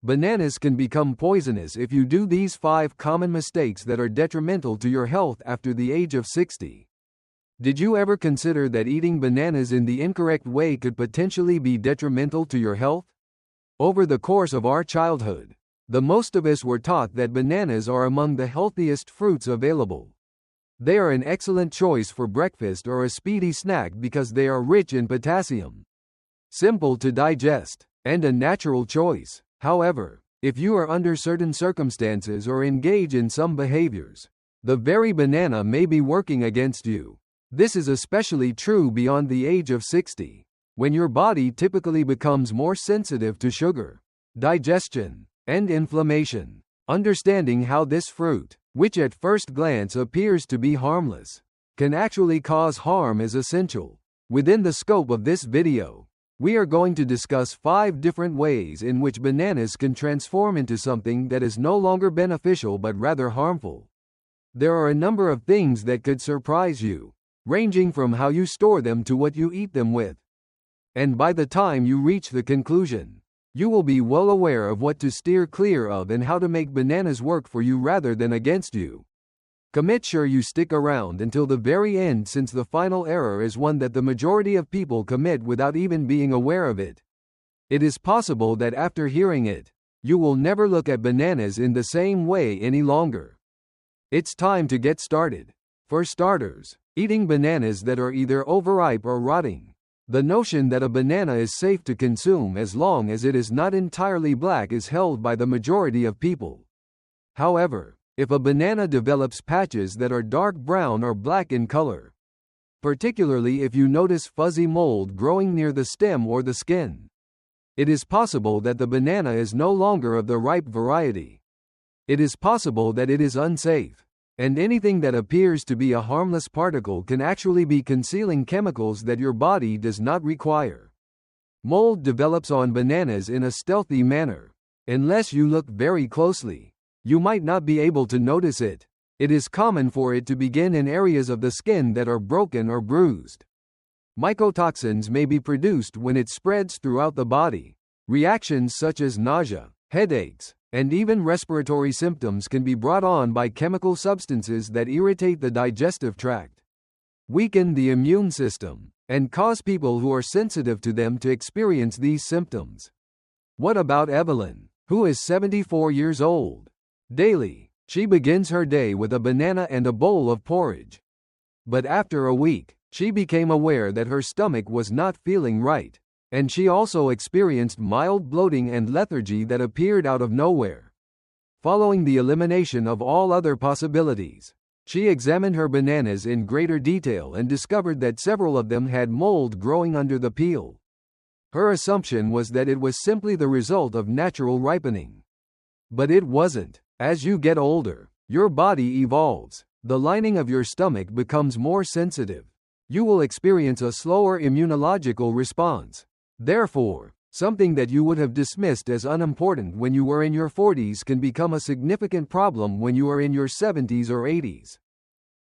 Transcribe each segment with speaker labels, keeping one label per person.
Speaker 1: Bananas can become poisonous if you do these 5 common mistakes that are detrimental to your health after the age of 60. Did you ever consider that eating bananas in the incorrect way could potentially be detrimental to your health? Over the course of our childhood, the most of us were taught that bananas are among the healthiest fruits available. They are an excellent choice for breakfast or a speedy snack because they are rich in potassium, simple to digest, and a natural choice. However, if you are under certain circumstances or engage in some behaviors, the very banana may be working against you. This is especially true beyond the age of 60, when your body typically becomes more sensitive to sugar, digestion, and inflammation. Understanding how this fruit, which at first glance appears to be harmless, can actually cause harm is essential. Within the scope of this video, we are going to discuss 5 different ways in which bananas can transform into something that is no longer beneficial but rather harmful. There are a number of things that could surprise you, ranging from how you store them to what you eat them with. And by the time you reach the conclusion, you will be well aware of what to steer clear of and how to make bananas work for you rather than against you. Commit sure you stick around until the very end, since the final error is one that the majority of people commit without even being aware of it. It is possible that after hearing it, you will never look at bananas in the same way any longer. It's time to get started. For starters, eating bananas that are either overripe or rotting. The notion that a banana is safe to consume as long as it is not entirely black is held by the majority of people. However, if a banana develops patches that are dark brown or black in color, particularly if you notice fuzzy mold growing near the stem or the skin, it is possible that the banana is no longer of the ripe variety. It is possible that it is unsafe, and anything that appears to be a harmless particle can actually be concealing chemicals that your body does not require. Mold develops on bananas in a stealthy manner. Unless you look very closely, you might not be able to notice it. It is common for it to begin in areas of the skin that are broken or bruised. Mycotoxins may be produced when it spreads throughout the body. Reactions such as nausea, headaches, and even respiratory symptoms can be brought on by chemical substances that irritate the digestive tract, weaken the immune system, and cause people who are sensitive to them to experience these symptoms. What about Evelyn, who is 74 years old? Daily, she begins her day with a banana and a bowl of porridge. But after a week, she became aware that her stomach was not feeling right, and she also experienced mild bloating and lethargy that appeared out of nowhere. Following the elimination of all other possibilities, she examined her bananas in greater detail and discovered that several of them had mold growing under the peel. Her assumption was that it was simply the result of natural ripening. But it wasn't. As you get older, your body evolves. The lining of your stomach becomes more sensitive. You will experience a slower immunological response. Therefore, something that you would have dismissed as unimportant when you were in your 40s can become a significant problem when you are in your 70s or 80s.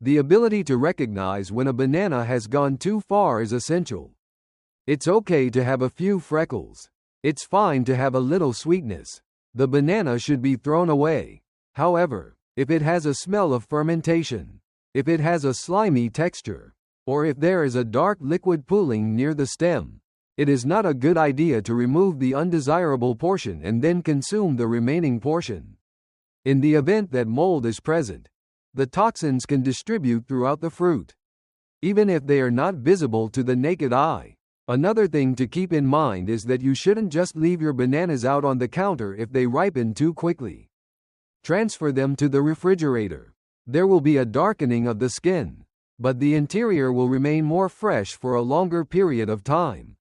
Speaker 1: The ability to recognize when a banana has gone too far is essential. It's okay to have a few freckles. It's fine to have a little sweetness. The banana should be thrown away. However, if it has a smell of fermentation, if it has a slimy texture, or if there is a dark liquid pooling near the stem, it is not a good idea to remove the undesirable portion and then consume the remaining portion. In the event that mold is present, the toxins can distribute throughout the fruit, even if they are not visible to the naked eye. Another thing to keep in mind is that you shouldn't just leave your bananas out on the counter if they ripen too quickly. Transfer them to the refrigerator. There will be a darkening of the skin, but the interior will remain more fresh for a longer period of time.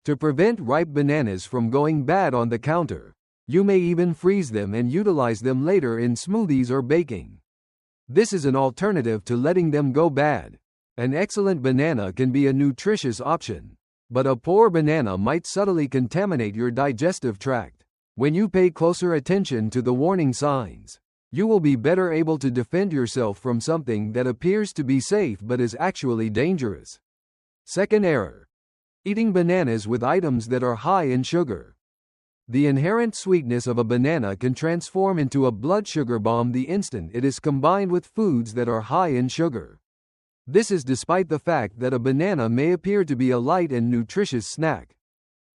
Speaker 1: To prevent ripe bananas from going bad on the counter, you may even freeze them and utilize them later in smoothies or baking. This is an alternative to letting them go bad. An excellent banana can be a nutritious option, but a poor banana might subtly contaminate your digestive tract. When you pay closer attention to the warning signs, you will be better able to defend yourself from something that appears to be safe but is actually dangerous. Second error: eating bananas with items that are high in sugar. The inherent sweetness of a banana can transform into a blood sugar bomb the instant it is combined with foods that are high in sugar. This is despite the fact that a banana may appear to be a light and nutritious snack.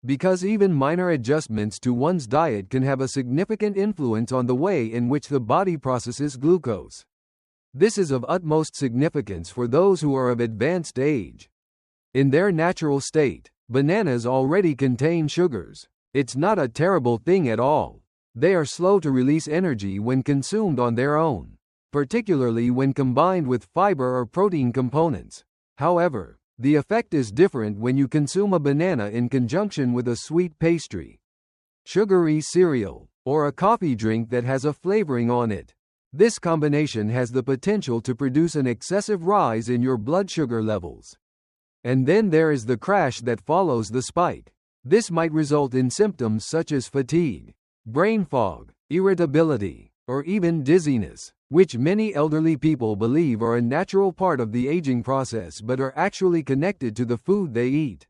Speaker 1: Because even minor adjustments to one's diet can have a significant influence on the way in which the body processes glucose. This is of utmost significance for those who are of advanced age. In their natural state, bananas already contain sugars. It's not a terrible thing at all. They are slow to release energy when consumed on their own, particularly when combined with fiber or protein components. However, the effect is different when you consume a banana in conjunction with a sweet pastry, sugary cereal, or a coffee drink that has a flavoring on it. This combination has the potential to produce an excessive rise in your blood sugar levels. And then there is the crash that follows the spike. This might result in symptoms such as fatigue, brain fog, irritability, or even dizziness, which many elderly people believe are a natural part of the aging process but are actually connected to the food they eat.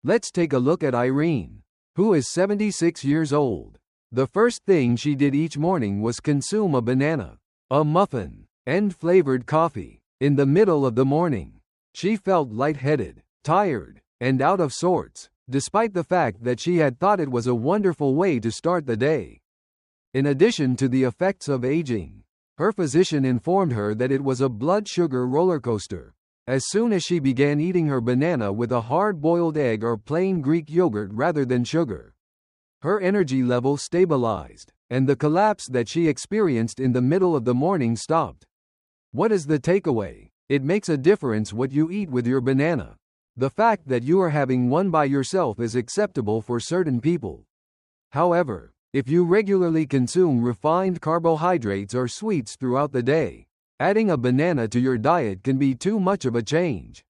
Speaker 1: Let's take a look at Irene, who is 76 years old. The first thing she did each morning was consume a banana, a muffin, and flavored coffee. In the middle of the morning, she felt lightheaded, tired, and out of sorts, despite the fact that she had thought it was a wonderful way to start the day. In addition to the effects of aging, her physician informed her that it was a blood sugar roller coaster. As soon as she began eating her banana with a hard-boiled egg or plain Greek yogurt rather than sugar, her energy level stabilized, and the collapse that she experienced in the middle of the morning stopped. What is the takeaway? It makes a difference what you eat with your banana. The fact that you are having one by yourself is acceptable for certain people. However, if you regularly consume refined carbohydrates or sweets throughout the day, adding a banana to your diet can be too much of a change.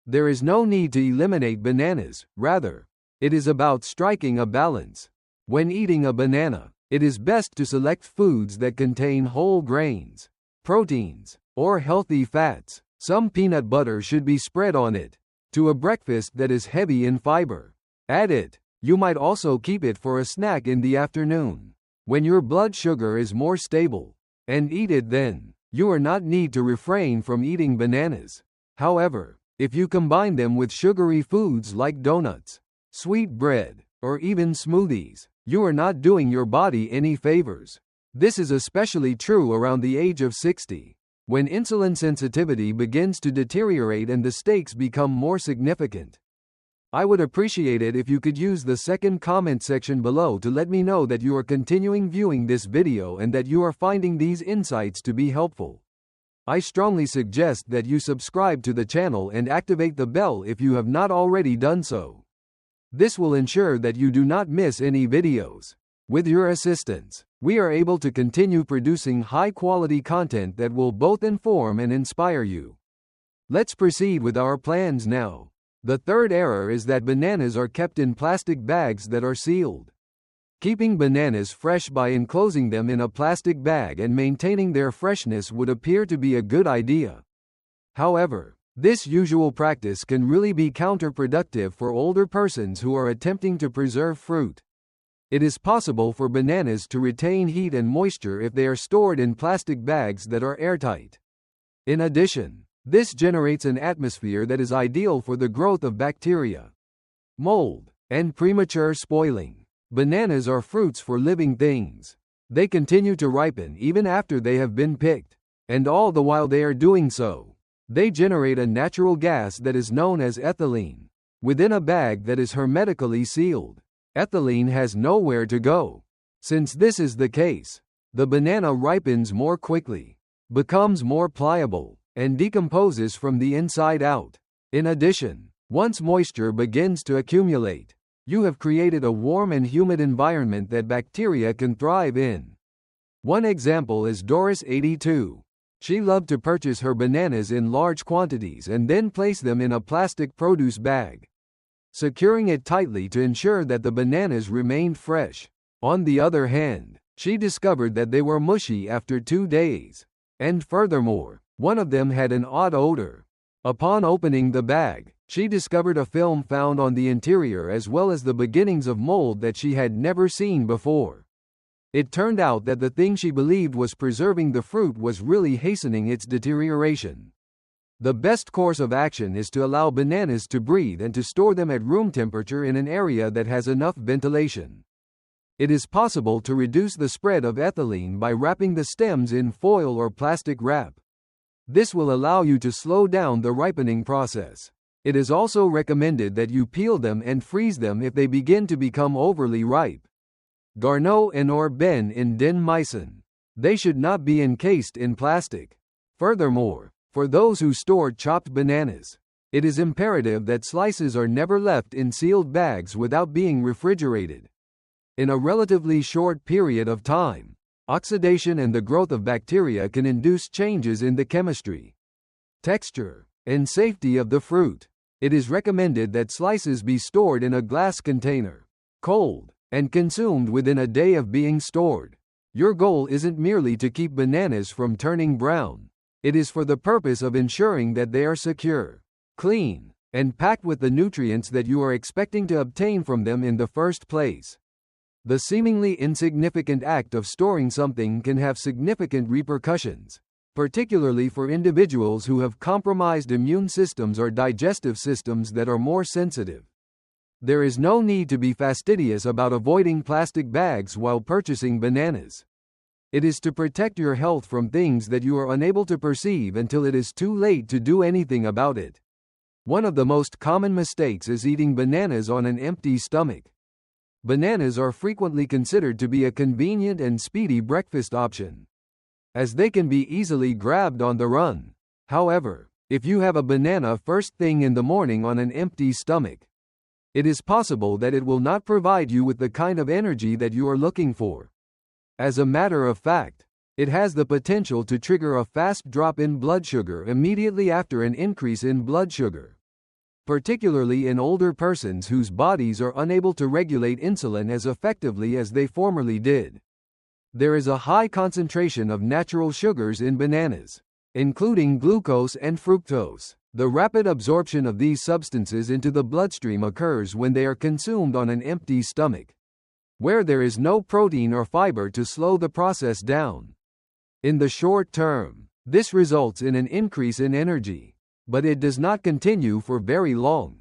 Speaker 1: There is no need to eliminate bananas, rather, it is about striking a balance. When eating a banana, it is best to select foods that contain whole grains, proteins, or healthy fats. Some peanut butter should be spread on it. To a breakfast that is heavy in fiber, add it. You might also keep it for a snack in the afternoon, when your blood sugar is more stable, and eat it then. You are not need to refrain from eating bananas. However, if you combine them with sugary foods like donuts, sweet bread, or even smoothies, you are not doing your body any favors. This is especially true around the age of 60, when insulin sensitivity begins to deteriorate and the stakes become more significant. I would appreciate it if you could use the second comment section below to let me know that you are continuing viewing this video and that you are finding these insights to be helpful. I strongly suggest that you subscribe to the channel and activate the bell if you have not already done so. This will ensure that you do not miss any videos. With your assistance, we are able to continue producing high-quality content that will both inform and inspire you. Let's proceed with our plans now. The third error is that bananas are kept in plastic bags that are sealed. Keeping bananas fresh by enclosing them in a plastic bag and maintaining their freshness would appear to be a good idea. However, this usual practice can really be counterproductive for older persons who are attempting to preserve fruit. It is possible for bananas to retain heat and moisture if they are stored in plastic bags that are airtight. In addition, this generates an atmosphere that is ideal for the growth of bacteria, mold, and premature spoiling. Bananas are fruits for living things. They continue to ripen even after they have been picked, and all the while they are doing so, they generate a natural gas that is known as ethylene. Within a bag that is hermetically sealed, ethylene has nowhere to go. Since this is the case, the banana ripens more quickly, becomes more pliable, and decomposes from the inside out. In addition, once moisture begins to accumulate, you have created a warm and humid environment that bacteria can thrive in. One example is Doris 82. She loved to purchase her bananas in large quantities and then place them in a plastic produce bag, securing it tightly to ensure that the bananas remained fresh. On the other hand, she discovered that they were mushy after 2 days. And furthermore, one of them had an odd odor. Upon opening the bag, She discovered a film found on the interior as well as the beginnings of mold that she had never seen before. It turned out that the thing she believed was preserving the fruit was really hastening its deterioration. The best course of action is to allow bananas to breathe and to store them at room temperature in an area that has enough ventilation. It is possible to reduce the spread of ethylene by wrapping the stems in foil or plastic wrap. This will allow you to slow down the ripening process. It is also recommended that you peel them and freeze them if they begin to become overly ripe. Garneau and or Ben in den Meissen. They should not be encased in plastic. Furthermore, for those who store chopped bananas, it is imperative that slices are never left in sealed bags without being refrigerated. In a relatively short period of time, oxidation and the growth of bacteria can induce changes in the chemistry, texture, and safety of the fruit. It is recommended that slices be stored in a glass container, cold, and consumed within a day of being stored. Your goal isn't merely to keep bananas from turning brown. It is for the purpose of ensuring that they are secure, clean, and packed with the nutrients that you are expecting to obtain from them in the first place. The seemingly insignificant act of storing something can have significant repercussions, particularly for individuals who have compromised immune systems or digestive systems that are more sensitive. There is no need to be fastidious about avoiding plastic bags while purchasing bananas. It is to protect your health from things that you are unable to perceive until it is too late to do anything about it. One of the most common mistakes is eating bananas on an empty stomach. Bananas are frequently considered to be a convenient and speedy breakfast option, as they can be easily grabbed on the run. However, if you have a banana first thing in the morning on an empty stomach, it is possible that it will not provide you with the kind of energy that you are looking for. As a matter of fact, it has the potential to trigger a fast drop in blood sugar immediately after an increase in blood sugar, particularly in older persons whose bodies are unable to regulate insulin as effectively as they formerly did. There is a high concentration of natural sugars in bananas, including glucose and fructose. The rapid absorption of these substances into the bloodstream occurs when they are consumed on an empty stomach, where there is no protein or fiber to slow the process down. In the short term, this results in an increase in energy, but it does not continue for very long.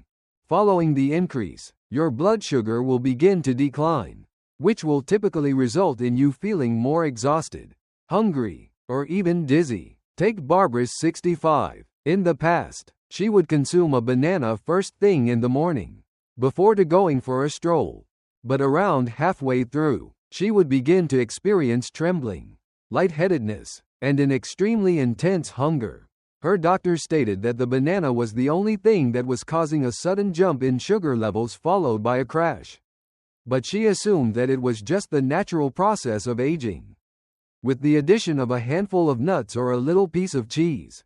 Speaker 1: Following the increase, your blood sugar will begin to decline, which will typically result in you feeling more exhausted, hungry, or even dizzy. Take Barbara, 65. In the past, she would consume a banana first thing in the morning, before going for a stroll. But around halfway through, she would begin to experience trembling, lightheadedness, and an extremely intense hunger. Her doctor stated that the banana was the only thing that was causing a sudden jump in sugar levels followed by a crash. But she assumed that it was just the natural process of aging. With the addition of a handful of nuts or a little piece of cheese,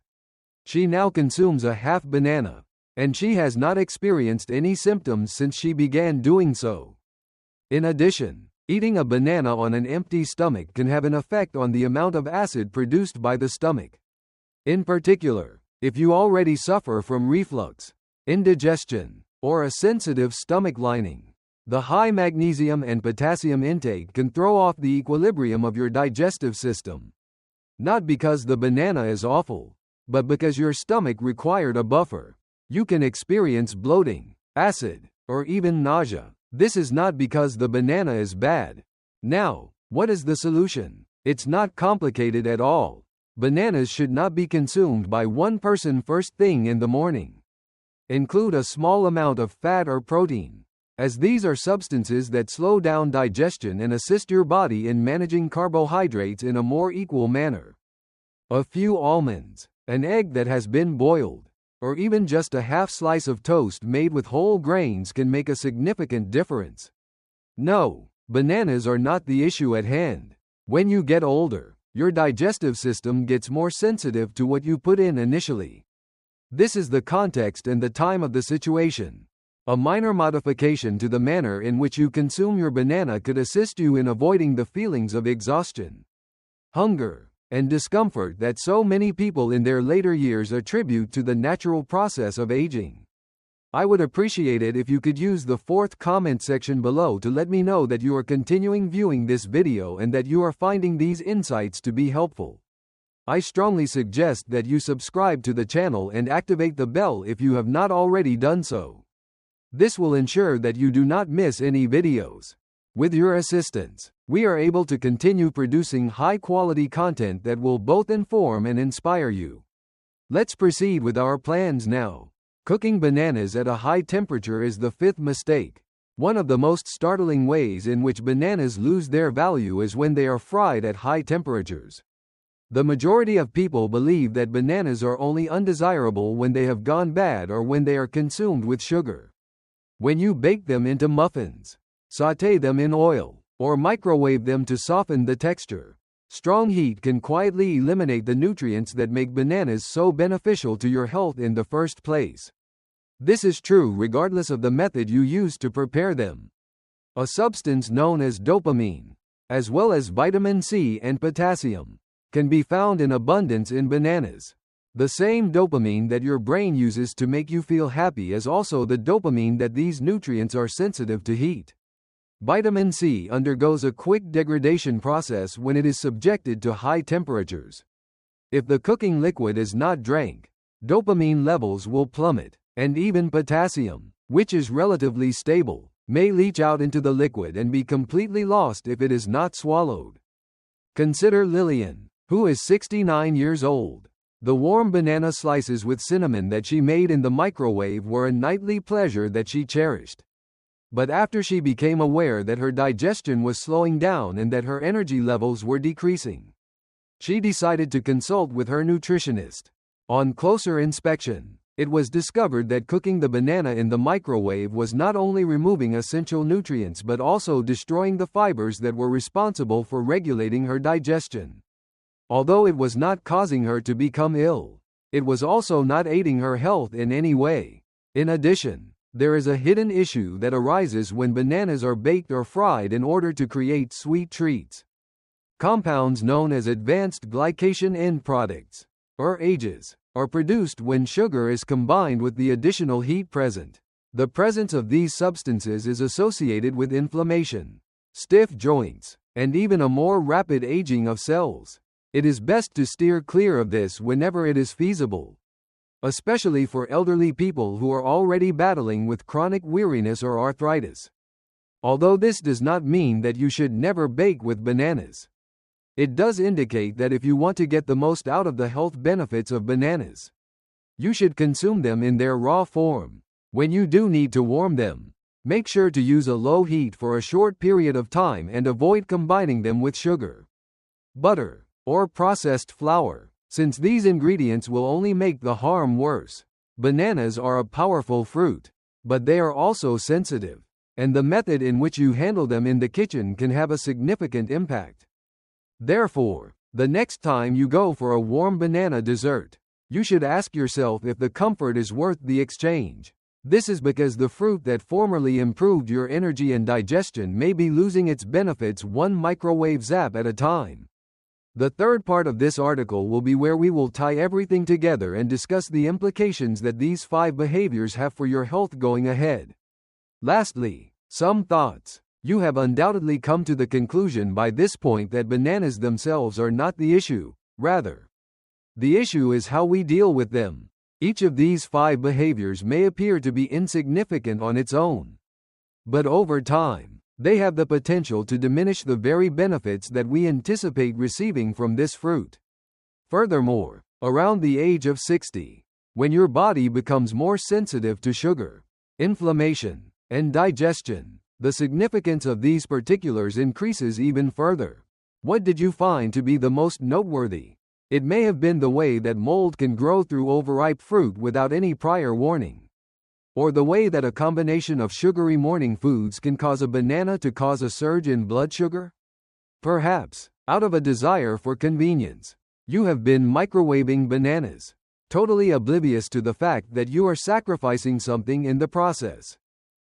Speaker 1: she now consumes a half banana, and she has not experienced any symptoms since she began doing so. In addition, eating a banana on an empty stomach can have an effect on the amount of acid produced by the stomach. In particular, if you already suffer from reflux, indigestion, or a sensitive stomach lining, the high magnesium and potassium intake can throw off the equilibrium of your digestive system. Not because the banana is awful, but because your stomach required a buffer. You can experience bloating, acid, or even nausea. This is not because the banana is bad. Now, what is the solution? It's not complicated at all. Bananas should not be consumed by one person first thing in the morning. Include a small amount of fat or protein, as these are substances that slow down digestion and assist your body in managing carbohydrates in a more equal manner. A few almonds, an egg that has been boiled, or even just a half slice of toast made with whole grains can make a significant difference. No, bananas are not the issue at hand. When you get older, your digestive system gets more sensitive to what you put in initially. This is the context and the time of the situation. A minor modification to the manner in which you consume your banana could assist you in avoiding the feelings of exhaustion, hunger, and discomfort that so many people in their later years attribute to the natural process of aging. I would appreciate it if you could use the fourth comment section below to let me know that you are continuing viewing this video and that you are finding these insights to be helpful. I strongly suggest that you subscribe to the channel and activate the bell if you have not already done so. This will ensure that you do not miss any videos. With your assistance, we are able to continue producing high-quality content that will both inform and inspire you. Let's proceed with our plans now. Cooking bananas at a high temperature is the fifth mistake. One of the most startling ways in which bananas lose their value is when they are fried at high temperatures. The majority of people believe that bananas are only undesirable when they have gone bad or when they are consumed with sugar. When you bake them into muffins, sauté them in oil, or microwave them to soften the texture, strong heat can quietly eliminate the nutrients that make bananas so beneficial to your health in the first place. This is true regardless of the method you use to prepare them. A substance known as dopamine, as well as vitamin C and potassium, can be found in abundance in bananas. The same dopamine that your brain uses to make you feel happy is also the dopamine that these nutrients are sensitive to heat. Vitamin C undergoes a quick degradation process when it is subjected to high temperatures. If the cooking liquid is not drank, dopamine levels will plummet, and even potassium, which is relatively stable, may leach out into the liquid and be completely lost if it is not swallowed. Consider Lillian, who is 69 years old. The warm banana slices with cinnamon that she made in the microwave were a nightly pleasure that she cherished. But after she became aware that her digestion was slowing down and that her energy levels were decreasing, she decided to consult with her nutritionist. On closer inspection, it was discovered that cooking the banana in the microwave was not only removing essential nutrients but also destroying the fibers that were responsible for regulating her digestion. Although it was not causing her to become ill, it was also not aiding her health in any way. In addition, there is a hidden issue that arises when bananas are baked or fried in order to create sweet treats. Compounds known as advanced glycation end products, or AGEs, are produced when sugar is combined with the additional heat present. The presence of these substances is associated with inflammation, stiff joints, and even a more rapid aging of cells. It is best to steer clear of this whenever it is feasible, especially for elderly people who are already battling with chronic weariness or arthritis. Although this does not mean that you should never bake with bananas, it does indicate that if you want to get the most out of the health benefits of bananas, you should consume them in their raw form. When you do need to warm them, make sure to use a low heat for a short period of time and avoid combining them with sugar, butter, or processed flour, since these ingredients will only make the harm worse. Bananas are a powerful fruit, but they are also sensitive, and the method in which you handle them in the kitchen can have a significant impact. Therefore, the next time you go for a warm banana dessert, you should ask yourself if the comfort is worth the exchange. This is because the fruit that formerly improved your energy and digestion may be losing its benefits one microwave zap at a time. The third part of this article will be where we will tie everything together and discuss the implications that these 5 behaviors have for your health going ahead. Lastly, some thoughts. You have undoubtedly come to the conclusion by this point that bananas themselves are not the issue, rather, the issue is how we deal with them. Each of these 5 behaviors may appear to be insignificant on its own, but over time, they have the potential to diminish the very benefits that we anticipate receiving from this fruit. Furthermore, around the age of 60, when your body becomes more sensitive to sugar, inflammation, and digestion, the significance of these particulars increases even further. What did you find to be the most noteworthy? It may have been the way that mold can grow through overripe fruit without any prior warning, or the way that a combination of sugary morning foods can cause a banana to cause a surge in blood sugar. Perhaps, out of a desire for convenience, you have been microwaving bananas, totally oblivious to the fact that you are sacrificing something in the process.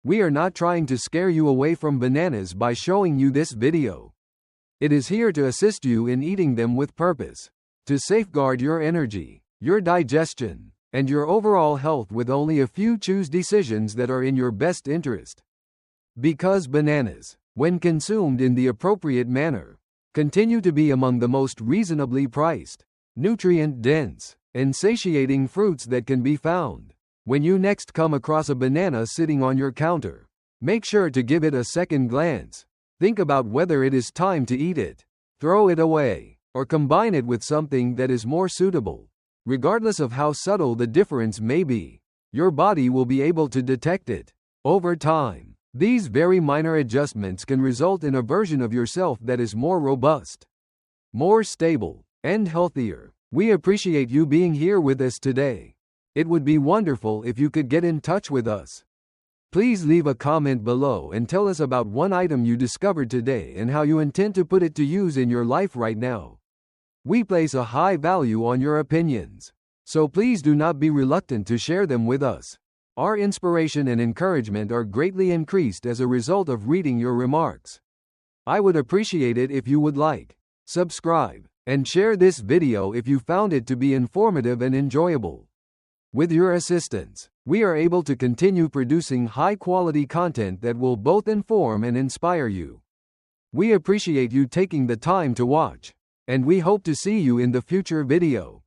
Speaker 1: We are not trying to scare you away from bananas by showing you this video. It is here to assist you in eating them with purpose, to safeguard your energy, your digestion, and your overall health with only a few choose decisions that are in your best interest. Because bananas, when consumed in the appropriate manner, continue to be among the most reasonably priced, nutrient-dense, and satiating fruits that can be found. When you next come across a banana sitting on your counter, make sure to give it a second glance. Think about whether it is time to eat it, throw it away, or combine it with something that is more suitable. Regardless of how subtle the difference may be, your body will be able to detect it. Over time, these very minor adjustments can result in a version of yourself that is more robust, more stable, and healthier. We appreciate you being here with us today. It would be wonderful if you could get in touch with us. Please leave a comment below and tell us about one item you discovered today and how you intend to put it to use in your life right now. We place a high value on your opinions, so please do not be reluctant to share them with us. Our inspiration and encouragement are greatly increased as a result of reading your remarks. I would appreciate it if you would like, subscribe, and share this video if you found it to be informative and enjoyable. With your assistance, we are able to continue producing high-quality content that will both inform and inspire you. We appreciate you taking the time to watch, and we hope to see you in the future video.